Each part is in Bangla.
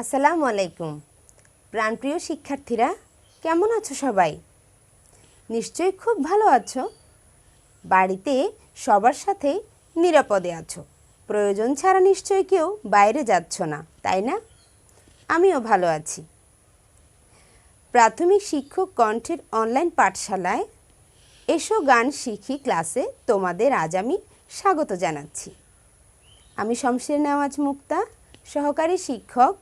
আসসালামু আলাইকুম। প্রাণপ্রিয় শিক্ষার্থীরা, কেমন আছো সবাই? নিশ্চয়ই খুব ভালো আছো। বাড়িতে সবার সাথে নিরাপদে আছো। প্রয়োজন ছাড়া নিশ্চয়ই কেউ বাইরে যাচ্ছ না, তাই না? আমিও ভালো আছি। প্রাথমিক শিক্ষক কণ্ঠের অনলাইন পাঠশালায় এসো গান শিখি ক্লাসে তোমাদের আজ আমি স্বাগত জানাচ্ছি। আমি শমশের নেওয়াজ মুক্তা, সহকারী শিক্ষক,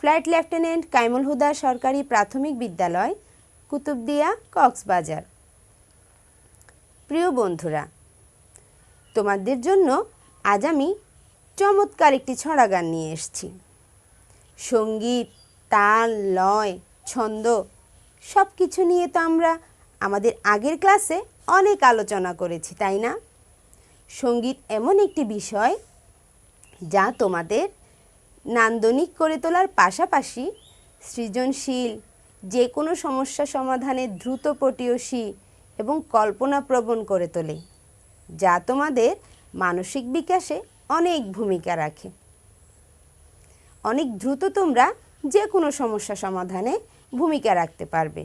ফ্লাইট লেফটেন্যান্ট কাইমুল হুদা সরকারি প্রাথমিক বিদ্যালয়, কুতুবদিয়া, কক্সবাজার। প্রিয় বন্ধুরা, তোমাদের জন্য আজ আমি চমৎকার একটি ছড়া গান নিয়ে এসেছি। সঙ্গীত, তাল, লয়, ছন্দ সব কিছু নিয়ে তো আমরা আমাদের আগের ক্লাসে অনেক আলোচনা করেছি, তাই না? সঙ্গীত এমন একটি বিষয় যা তোমাদের নান্দনিক করে তোলার পাশাপাশি সৃজনশীল, যে কোনো সমস্যা সমাধানে দ্রুত পটীয়সী এবং কল্পনাপ্রবণ করে তোলে, যা তোমাদের মানসিক বিকাশে অনেক ভূমিকা রাখে। অনেক দ্রুত তোমরা যে কোনো সমস্যা সমাধানে ভূমিকা রাখতে পারবে।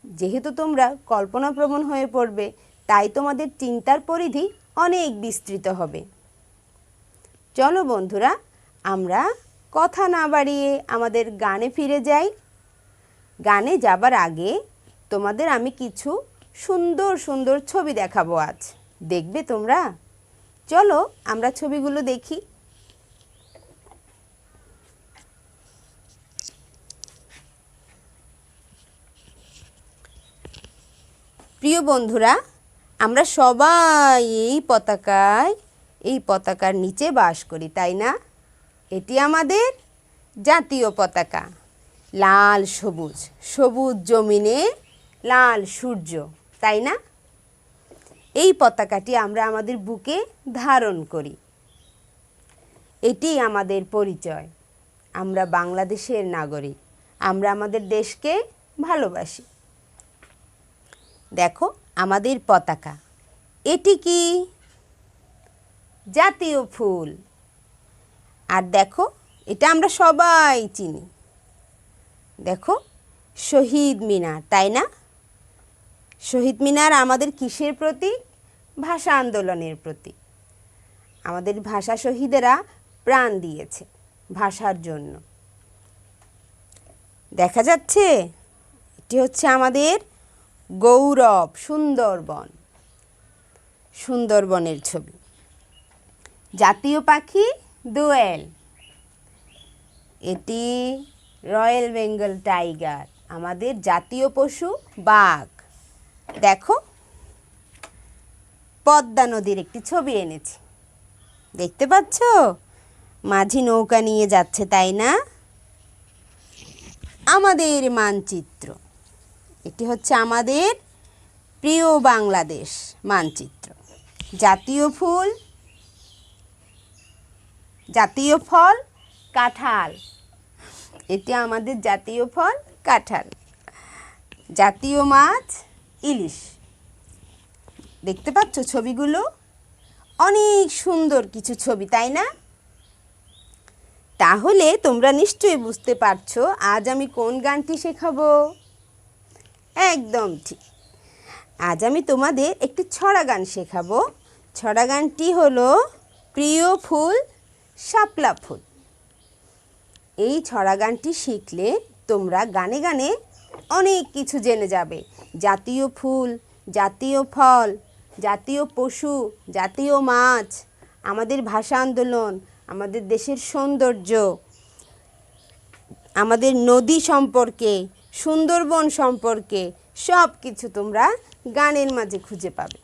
যেহেতু তোমরা কল্পনাপ্রবণ হয়ে পড়বে, তাই তোমাদের চিন্তার পরিধি অনেক বিস্তৃত হবে। চলো বন্ধুরা, আমরা কথা না বাড়িয়ে আমাদের গানে ফিরে যাই। গানে যাবার আগে তোমাদের আমি কিছু সুন্দর সুন্দর ছবি দেখাবো আজ। দেখবে তোমরা? চলো আমরা ছবিগুলো দেখি। প্রিয় বন্ধুরা, আমরা সবাই এই পতাকার নিচে বাস করি, তাই না? এটি আমাদের জাতীয় পতাকা। লাল সবুজ, সবুজ জমিনে লাল সূর্য, তাই না? এই পতাকাটি আমরা আমাদের বুকে ধারণ করি। এটি আমাদের পরিচয়। আমরা বাংলাদেশের নাগরিক। আমরা আমাদের দেশকে ভালোবাসি। দেখো আমাদের পতাকা। এটি কি? জাতীয় ফুল। আর দেখো, এটা আমরা সবাই চিনি। দেখো শহীদ মিনার, তাই না? শহীদ মিনার আমাদের কিসের প্রতীক? ভাষা আন্দোলনের প্রতীক। আমাদের ভাষা শহীদেরা প্রাণ দিয়েছে ভাষার জন্য। দেখা যাচ্ছে এটি হচ্ছে আমাদের গৌরব, সুন্দরবন, সুন্দরবনের ছবি। জাতীয় পাখি দোয়েল। এটি রয়্যাল বেঙ্গল টাইগার। আমাদের জাতীয় পশু বাঘ। দেখো পদ্মা নদীর একটি ছবি এনেছি। দেখতে পাচ্ছ? মাঝি নৌকা নিয়ে যাচ্ছে, তাই না? আমাদের মানচিত্র। এটি হচ্ছে আমাদের প্রিয় বাংলাদেশ মানচিত্র। জাতীয় ফুল, জাতীয় ফল কাঁঠাল। এটি আমাদের জাতীয় ফল কাঁঠাল। জাতীয় মাছ ইলিশ। দেখতে পাচ্ছ ছবিগুলো? অনেক সুন্দর কিছু ছবি, তাই না? তাহলে তোমরা নিশ্চয়ই বুঝতে পারছো আজ আমি কোন গানটি শেখাবো। একদম ঠিক, আজ আমি তোমাদের একটি ছড়া গান শেখাবো। ছড়া গানটি হলো প্রিয় ফুল শাপলা ফুল। এই ছড়া গানটি শিখলে তোমরা গানে গানে অনেক কিছু জেনে যাবে। জাতীয় ফুল, জাতীয় ফল, জাতীয় পশু, জাতীয় মাছ, আমাদের ভাষা আন্দোলন, আমাদের দেশের সৌন্দর্য, আমাদের নদী সম্পর্কে, সুন্দরবন সম্পর্কে সব কিছু তোমরা গানের মাঝে খুঁজে পাবে।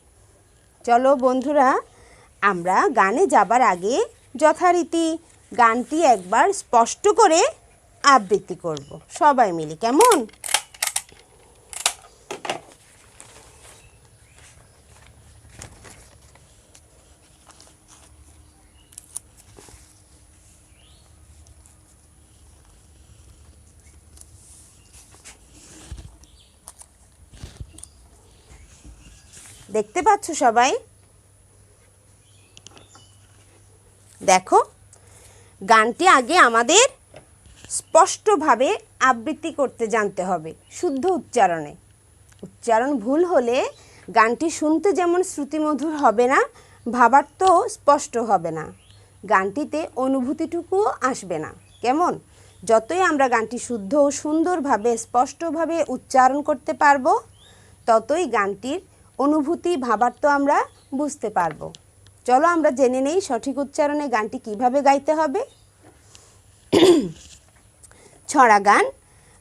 চলো বন্ধুরা, আমরা গানে যাবার আগে যথারীতি গানটি একবার স্পষ্ট করে আবৃত্তি করব সবাই মিলে, কেমন? দেখতে পাচ্ছ সবাই? দেখো গানটি আগে আমাদের স্পষ্টভাবে আবৃত্তি করতে জানতে হবে শুদ্ধ উচ্চারণে। উচ্চারণ ভুল হলে গানটি শুনতে যেমন শ্রুতিমধুর হবে না, ভাবার্থও স্পষ্ট হবে না, গানটিতে অনুভূতিটুকুও আসবে না। কেমন? যতই আমরা গানটি শুদ্ধ ও সুন্দরভাবে স্পষ্টভাবে উচ্চারণ করতে পারবো, ততই গানটির অনুভূতি ভাবার্থ আমরা বুঝতে পারবো। চলো আমরা জেনে নেই সঠিক উচ্চারণে গানটি কিভাবে গাইতে হবে। ছড়া গান।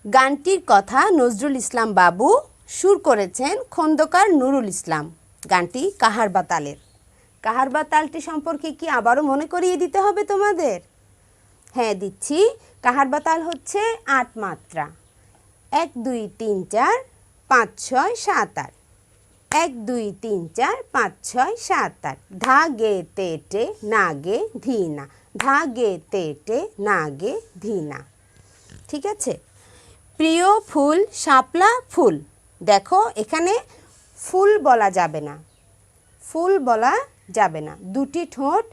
গানটির কথা নজরুল ইসলাম বাবু, সুর করেছেন খন্দকার নুরুল ইসলাম। গানটি কাহারবা তালের। কাহারবা তালটি সম্পর্কে কি আবারও মনে করিয়ে দিতে হবে তোমাদের? হ্যাঁ, দিচ্ছি। কাহারবা তাল হচ্ছে ৮ মাত্রা। ১ ২ ৩ ৪ ৫ ৬ ৭ ৮। ১ ২ ৩ ৪ ৫ ৬ ৭ ৮। ধা গে তে টে না গে ধি না, ধা গে তে টে না গে ধি না। ঠিক আছে। প্রিয় ফুল শাপলা ফুল। দেখো এখানে ফুল বলা যাবে না, ফুল বলা যাবে না, দুটি ঠোঁট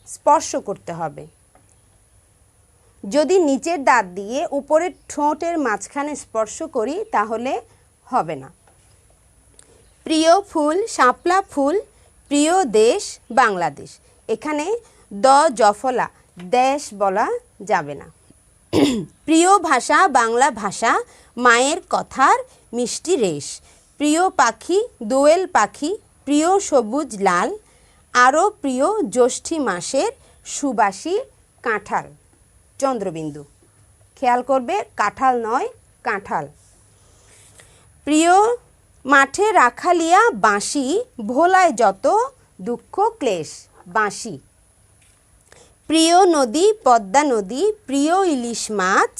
স্পর্শ করতে হবে। যদি নিচের দাঁত দিয়ে উপরের ঠোঁটের মাঝখানে স্পর্শ করি তাহলে হবে না। প্রিয় ফুল শাপলা ফুল, প্রিয় দেশ বাংলাদেশ। এখানে দ জফলা দেশ বলা যাবে না। প্রিয় ভাষা বাংলা ভাষা, মায়ের কথার মিষ্টি রেশ। প্রিয় পাখি দোয়েল পাখি, প্রিয় সবুজ লাল, আরও প্রিয় জ্যৈষ্ঠী মাসের সুবাসী কাঁঠাল। চন্দ্রবিন্দু। খেয়াল করবে, কাঁঠাল নয়, কাঁঠাল। প্রিয় মাঠে রাখালিয়া বাঁশি, ভোলায় যত দুঃখ ক্লেশ। বাঁশি। প্রিয় নদী পদ্মা নদী, প্রিয় ইলিশ মাছ,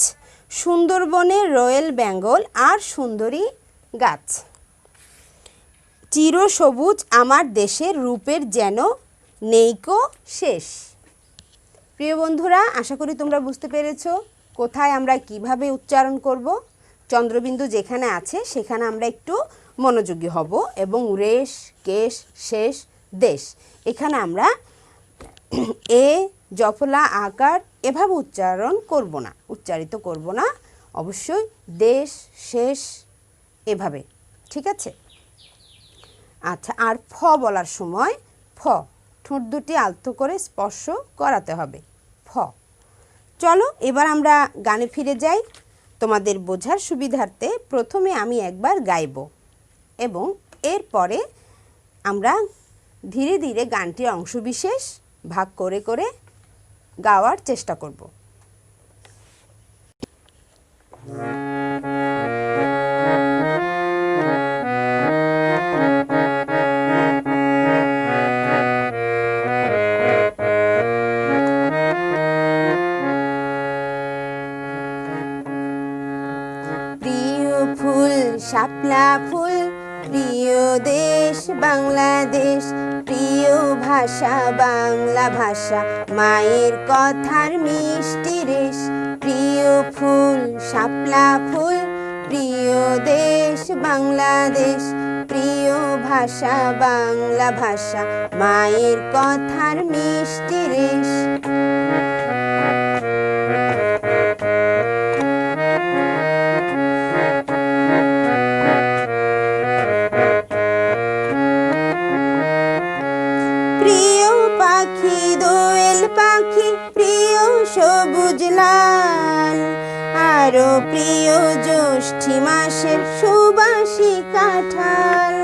সুন্দরবনের রয়েল বেঙ্গল আর সুন্দরী গাছ। চিরসবুজ আমার দেশের রূপের যেন নেইকো শেষ। প্রিয় বন্ধুরা, আশা করি তোমরা বুঝতে পেরেছো কোথায় আমরা কিভাবে উচ্চারণ করব। চন্দ্রবিন্দু যেখানে আছে সেখানে আমরা একটু মনোযোগী হব এবং রেশ কেশ শেষ দেশ এখানে আমরা এ জফলা আকার এভাবে উচ্চারিত করব না, অবশ্যই দেশ শেষ এভাবে। ঠিক আছে। আচ্ছা, আর ফ বলার সময় ফ ঠোঁট দুটি আলতো করে স্পর্শ করাতে হবে। ফ। চলো এবার আমরা গানে ফিরে যাই। তোমাদের বোঝার সুবিধার্থে প্রথমে আমি একবার গাইব এবং এরপরে আমরা ধীরে ধীরে গানটির অংশবিশেষ ভাগ করে করে গাওয়ার চেষ্টা করব। শাপলা ফুল, প্রিয় দেশ বাংলাদেশ, প্রিয় ভাষা বাংলা ভাষা, মায়ের কথার মিষ্টি রেশ। প্রিয় ফুল শাপলা ফুল, প্রিয় দেশ বাংলাদেশ, প্রিয় ভাষা বাংলা ভাষা, মায়ের কথার মিষ্টি রেশ। সবুজ লাল, আরো প্রিয় জ্যৈষ্ঠী মাসের সুবাসী কাঁঠাল।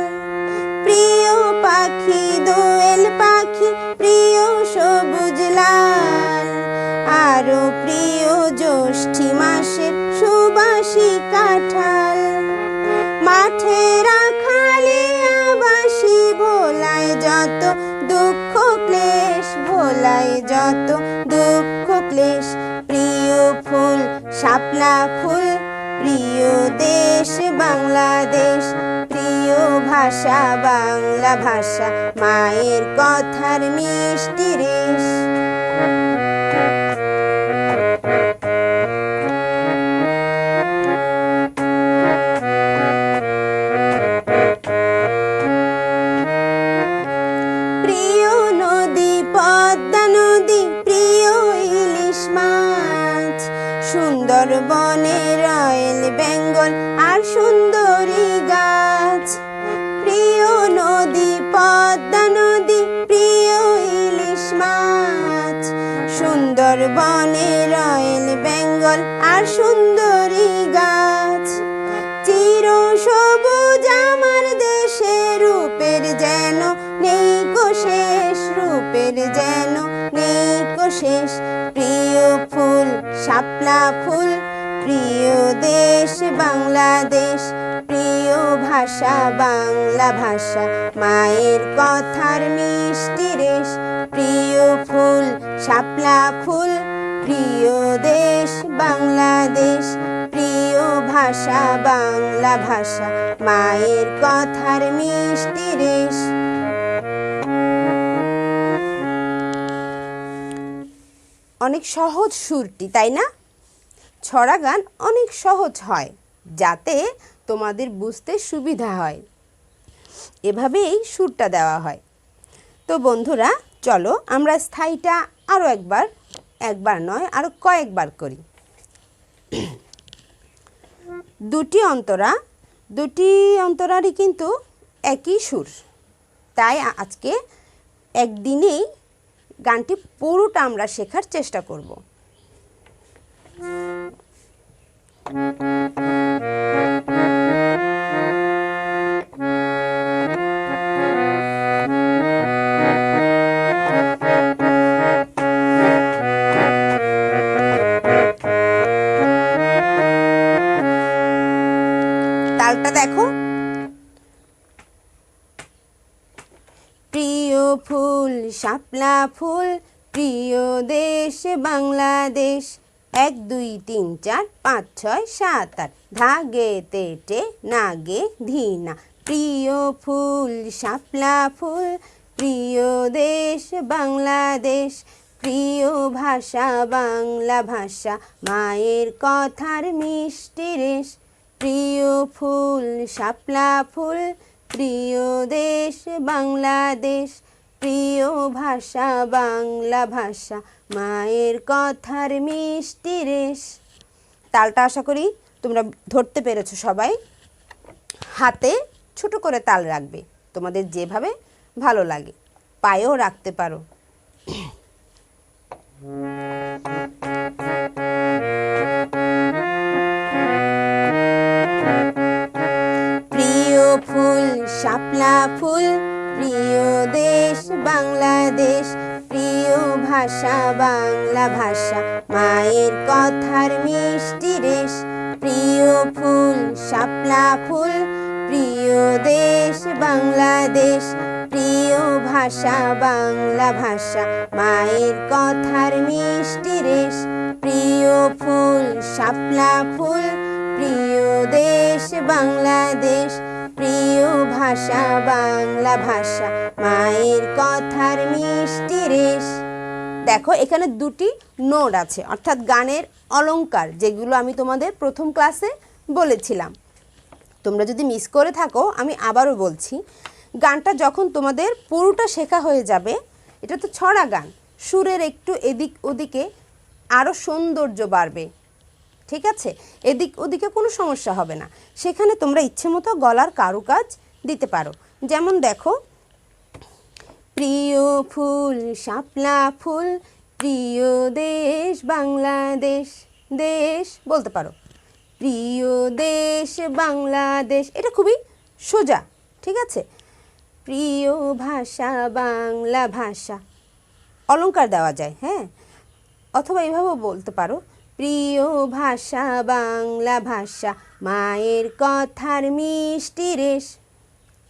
প্রিয় পাখি দোয়েল পাখি, প্রিয় সবুজ লাল, আরো প্রিয় জ্যৈষ্ঠী মাসের সুবাসী কাঁঠাল। মাঠে রাখালিয়া বাঁশি, ভোলায় যত দুঃখ ক্লেশ, ভোলায় যত দুঃখ ক্লেশ। প্রিয় ফুল শাপলা ফুল, প্রিয় দেশ বাংলাদেশ, প্রিয় ভাষা বাংলা ভাষা, মায়ের কথার মিষ্টি রেশ। সুন্দরবনে রয়েল বেঙ্গল আর সুন্দরী গাছ, প্রিয় নদী পদ্মা নদী, প্রিয় ইলিশ মাছ। সুন্দরবনে রয়েল বেঙ্গল আর সুন্দরী গাছ, চির সবুজ আমার দেশে, রূপের যেন নেই কো শেষ, রূপের যেন নেই কো শেষ। প্রিয় ফুল শাপলা ফুল, প্রিয় দেশ বাংলাদেশ, প্রিয় ভাষা বাংলা ভাষা, মায়ের কথার মিষ্টি রেশ। প্রিয় ফুল শাপলা ফুল, প্রিয় দেশ বাংলাদেশ, প্রিয় ভাষা বাংলা ভাষা, মায়ের কথার মিষ্টি রেশ। অনেক সহজ সুরটি, তাই না? ছড়া গান অনেক সহজ হয় যাতে তোমাদের বুঝতে সুবিধা হয়, এভাবেই সুরটা দেওয়া হয়। তো বন্ধুরা, চলো আমরা স্থায়ীটা আরও একবার নয় আরও কয়েকবার করি। দুটি অন্তরারই কিন্তু একই সুর, তাই আজকে একদিনেই গানটি পুরোটা আমরা শেখার চেষ্টা করব। তালটা দেখো, প্রিয় ফুল শাপলা ফুল, প্রিয় দেশ বাংলাদেশ, 1 2 3 4 5 6 7 8, ধাগে তেটে নাগে ধীনা। প্রিয় ফুল শাপলা ফুল, প্রিয় দেশ বাংলাদেশ, প্রিয় ভাষা বাংলা ভাষা, মায়ের কথার মিষ্টি রেশ। প্রিয় ফুল শাপলা ফুল, প্রিয় দেশ বাংলাদেশ, প্রিয় ভাষা বাংলা ভাষা, মায়ের কথার মিষ্টি রেশ। তালটা আশা করি তোমরা ধরতে পেরেছো সবাই। হাতে ছোট করে তাল রাখবে, তোমাদের যেভাবে ভালো লাগে, পায়েও রাখতে পারো। প্রিয় ফুল শাপলা ফুল, প্রিয় দেশ বাংলাদেশ, প্রিয় ভাষা বাংলা ভাষা, মায়ের কথার মিষ্টি রেশ। প্রিয় ফুল শাপলা ফুল, প্রিয় দেশ বাংলাদেশ, প্রিয় ভাষা বাংলা ভাষা, মায়ের কথার মিষ্টি রেশ। প্রিয় ফুল শাপলা ফুল, প্রিয় দেশ বাংলাদেশ, প্রিয় ভাষা বাংলা ভাষা, মায়ের কথার মিষ্টি রেশ। দেখো এখানে দুটি নোট আছে, অর্থাৎ গানের অলংকার, যেগুলো আমি তোমাদের প্রথম ক্লাসে বলেছিলাম। তোমরা যদি মিস করে থাকো আমি আবারও বলছি, গানটা যখন তোমাদের পুরোটা শেখা হয়ে যাবে, এটা তো ছড়া গান, সুরের একটু এদিক ওদিকে আরও সৌন্দর্য বাড়বে, ঠিক আছে? এদিক ওদিকে কোনো সমস্যা হবে না, সেখানে তোমরা ইচ্ছে মতো গলার কারুকাজ দিতে পারো। যেমন দেখো, প্রিয় ফুল শাপলা ফুল, প্রিয় দেশ বাংলাদেশ, দেশ বলতে পারো, প্রিয় দেশ বাংলাদেশ, এটা খুবই সোজা, ঠিক আছে? প্রিয় ভাষা বাংলা ভাষা, অলংকার দেওয়া যায়, হ্যাঁ, অথবা এইভাবেও বলতে পারো, প্রিয় ভাষা বাংলা ভাষা, মায়ের কথার মিষ্টি রেশ,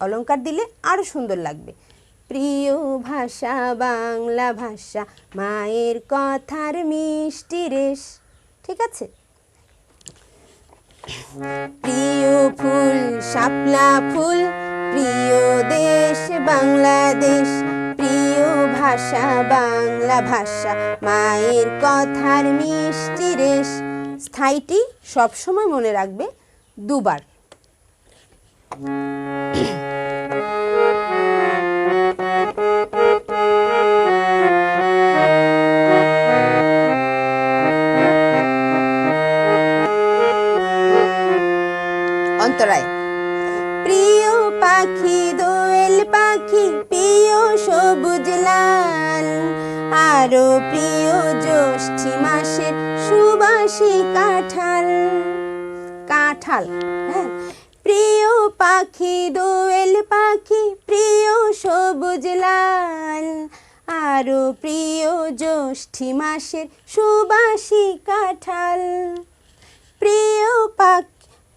অলংকার দিলে আরও সুন্দর লাগবে। প্রিয় ভাষা বাংলা ভাষা, মায়ের কথার মিষ্টি রেশ, ঠিক আছে? প্রিয় ফুল শাপলা ফুল, প্রিয় দেশ বাংলাদেশ, প্রিয় ভাষা বাংলা ভাষা, মায়ের কথার মিষ্টি রেশ। স্থায়ীটি সবসময় মনে রাখবে দুবার। অন্তরায়। প্রিয় পাখি দোয়েল পাখি, প্রিয় সবুজ লাল, আরো প্রিয় জ্যৈষ্ঠী মাসের সুবাসী কাঁঠাল। কাঁঠাল, হ্যাঁ। প্রিয় পাখি দোয়েল পাখি, প্রিয় সবুজ লাল, আরো প্রিয় জ্যৈষ্ঠী মাসের সুবাসী কাঁঠাল। প্রিয়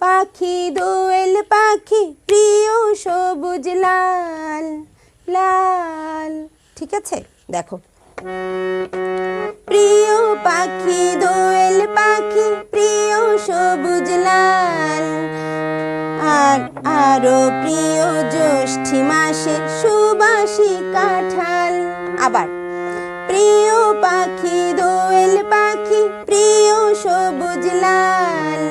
পাখি দোয়েল পাখি, প্রিয় সবুজ লাল লাল। ঠিক আছে, দেখো। প্রিয় পাখি দোয়েল পাখি, প্রিয় সবুজ লাল, আরো প্রিয় জ্যৈষ্ঠী মাসের সুবাসী কাঁঠাল। আবার প্রিয় পাখি দোয়েল পাখি, প্রিয় সবুজ লাল,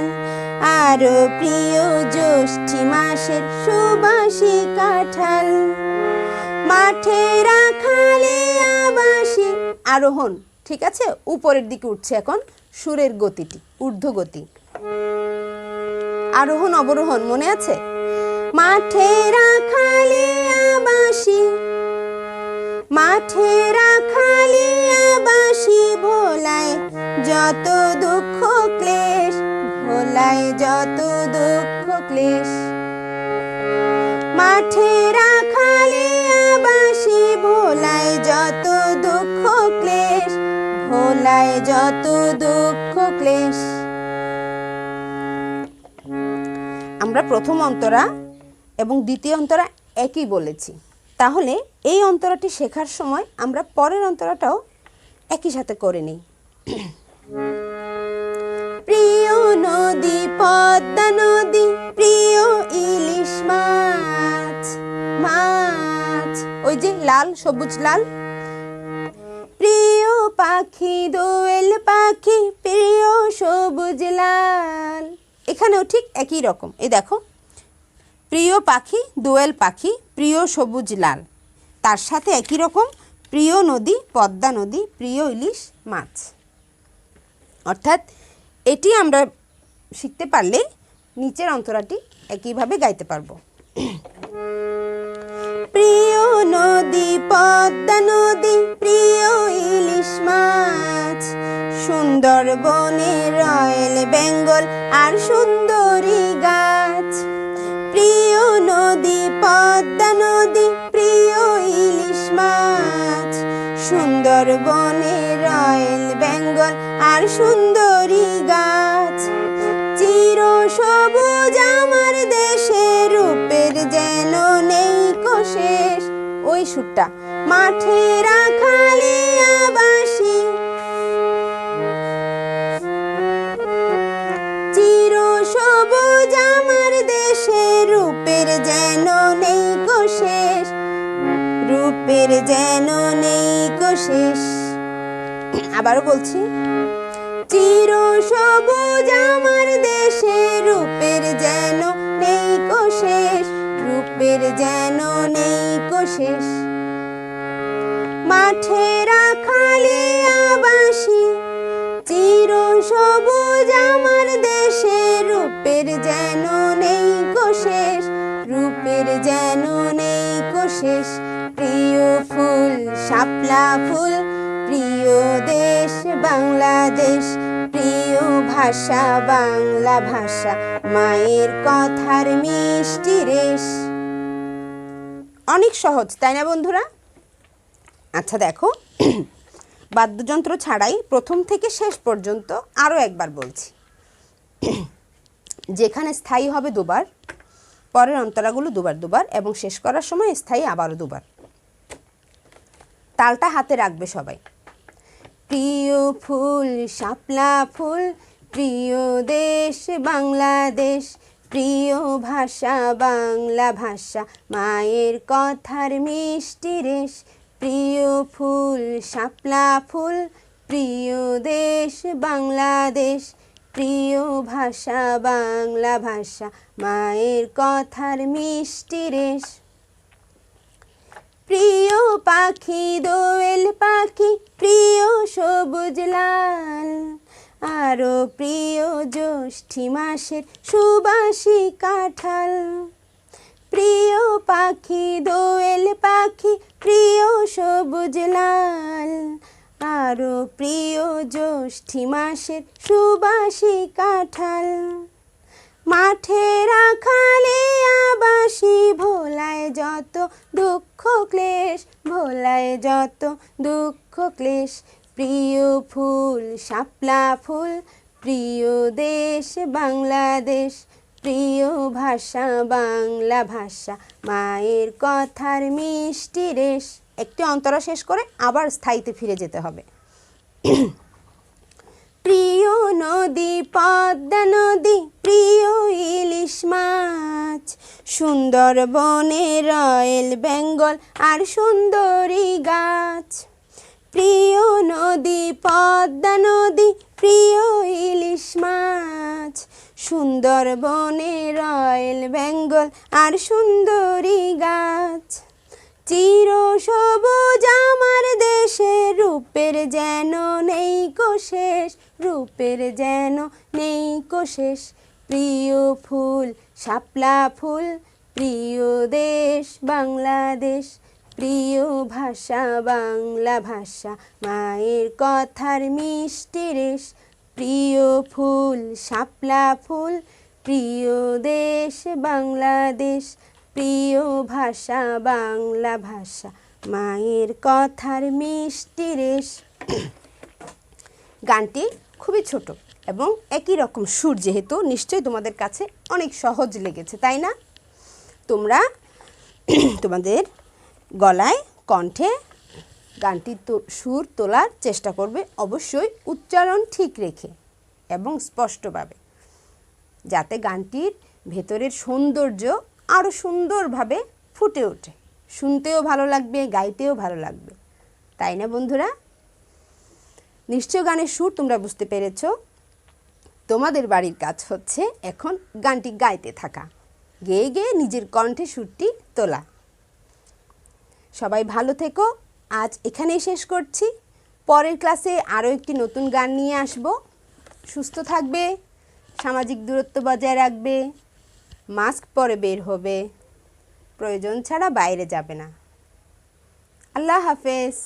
আরো প্রিয় জ্যৈষ্ঠী মাসের সুবাসী কাঁঠাল। মাঠে রাখালে আবাসী, আরোহণ। ঠিক আছে, উপরের দিকে উঠছে এখন সুরের গতিটি, ঊর্ধ্ব গতি। আরোহণ অবরোহণ মনে আছে? মাঠে রাখালে আবাসী, মাঠে রাখালে আবাসী, ভোলায় যত দুঃখ ক্লেশ, ভোলায় যত দুঃখ ক্লেশ। মাঠে রাখালে আবাসী, ভোলায় যত দুঃখ ক্লেশ, ভোলায় যত দুঃখ ক্লেশ। আমরা প্রথম অন্তরা এবং দ্বিতীয় অন্তরা একই বলেছি, তাহলে এই অন্তরাটি শেখার সময় আমরা পরের অন্তরাটাও একই সাথে করে নিই। প্রিয় নদী পদ্মা নদী, প্রিয় ইলিশ মাছ মাছ, ওই যে লাল সবুজ লাল। প্রিয় পাখি দোয়েল পাখি, প্রিয় সবুজ লাল, এখানেও ঠিক একই রকম। এই দেখো, প্রিয় পাখি দোয়েল পাখি, প্রিয় সবুজ লাল, তার সাথে একই রকম প্রিয় নদী পদ্মা নদী, প্রিয় ইলিশ মাছ। অর্থাৎ এটি আমরা শিখতে পারলে নিচের অন্তরাটি একইভাবে গাইতে পারবো। প্রিয় নদী পদ্মা নদী, প্রিয় ইলিশ মাছ, সুন্দরবনে রয়েল বেঙ্গল আর সুন্দরী গাছ। প্রিয় নদী পদ্মা নদী, প্রিয় ইলিশ মাছ, সুন্দরবনে রয়েল বেঙ্গল আর সুন্দরী গাছ। চির সবুজ আমার দেশে, রূপের যেন নেই শেষ। ওই সুরটা, মাঠে রাখালে আবাসী, চির সবুজ আমার দেশে, রূপের যেন নেই শেষ, রূপের যেন নেই শেষ। আবারও বলছি, চির সবুজ আমার দেশে, রূপের যেন নেই শেষ, রূপের যেন নেই শেষ। মাঠে রাখালে আবাসী, চির সবুজ আমার দেশে, রূপের যেন নেই শেষ, রূপের যেন নেই শেষ। প্রিয় ফুল শাপলা ফুল, প্রিয় দেশ বাংলাদেশ, প্রিয় ভাষা বাংলা ভাষা, মায়ের কথার মিষ্টি রেশ। অনেক সহজ, তাই না বন্ধুরা? আচ্ছা দেখো, বাদ্যযন্ত্র ছাড়াই প্রথম থেকে শেষ পর্যন্ত আরও একবার বলছি। যেখানে স্থায়ী হবে দুবার, পরের অন্তরাগুলো দুবার দুবার, এবং শেষ করার সময় স্থায়ী আবারও দুবার। তালটা হাতে রাখবে সবাই। প্রিয় ফুল শাপলা ফুল, প্রিয় দেশ বাংলাদেশ, প্রিয় ভাষা বাংলা ভাষা, মায়ের কথার মিষ্টি রেশ। প্রিয় ফুল শাপলা ফুল, প্রিয় দেশ বাংলাদেশ, প্রিয় ভাষা বাংলা ভাষা, মায়ের কথার মিষ্টি রেশ। প্রিয় পাখি দোয়েল পাখি, প্রিয় সবুজ লাল, আরো প্রিয় জ্যৈষ্ঠী মাসের সুবাসী কাঁঠাল। প্রিয় পাখি দোয়েল পাখি, প্রিয় সবুজ লাল, আরো প্রিয় জ্যৈষ্ঠী মাসের সুবাসী কাঁঠাল। মাঠে রাখালে আবাসী, ভোলায় যত দুঃখ ক্লেশ, ভোলায় যত দুঃখ ক্লেশ। প্রিয় ফুল শাপলা ফুল, প্রিয় দেশ বাংলাদেশ, প্রিয় ভাষা বাংলা ভাষা, মায়ের কথার মিষ্টি রেশ। একটি অন্তরা শেষ করে আবার স্থায়ীতে ফিরে যেতে হবে। প্রিয় নদী পদ্মা নদী, প্রিয় ইলিশ মাছ, সুন্দরবনে রয়েল বেঙ্গল আর সুন্দরী গাছ। প্রিয় নদী পদ্মা নদী, প্রিয় ইলিশ মাছ, সুন্দরবনে রয়েল বেঙ্গল আর সুন্দরী গাছ। চির সবুজ আমার দেশের, রূপের যেন নেই কো শেষ, রূপের যেন নেই কো শেষ। প্রিয় ফুল শাপলা ফুল, প্রিয় দেশ বাংলাদেশ, প্রিয় ভাষা বাংলা ভাষা, মায়ের কথার মিষ্টি রেশ। প্রিয় ফুল শাপলা ফুল, প্রিয় দেশ বাংলাদেশ, প্রিয় ভাষা বাংলা ভাষা, মায়ের কথার মিষ্টি রেশ। গানটি খুবই ছোট এবং একই রকম সুর, যেহেতু নিশ্চয়ই তোমাদের কাছে অনেক সহজ লেগেছে, তাই না? তোমরা তোমাদের গলায় কণ্ঠে গানটি সুর তোলার চেষ্টা করবে, অবশ্যই উচ্চারণ ঠিক রেখে এবং স্পষ্টভাবে, যাতে গানটির ভেতরের সৌন্দর্য আরও সুন্দরভাবে ফুটে ওঠে, শুনতেও ভালো লাগবে, গাইতেও ভালো লাগবে, তাই না বন্ধুরা? নিশ্চয় গানের সুর তোমরা বুঝতে পেরেছ। তোমাদের বাড়ির কাজ হচ্ছে এখন গানটি গাইতে থাকা, গেয়ে গেয়ে নিজের কণ্ঠে সুরটি তোলা। সবাই ভালো থেকো, আজ এখানেই শেষ করছি। পরের ক্লাসে আরও একটি নতুন গান নিয়ে আসব। সুস্থ থাকবে, সামাজিক দূরত্ব বজায় রাখবে, মাস্ক পরে বের হবে, প্রয়োজন ছাড়া বাইরে যাবে না। আল্লাহ হাফেজ।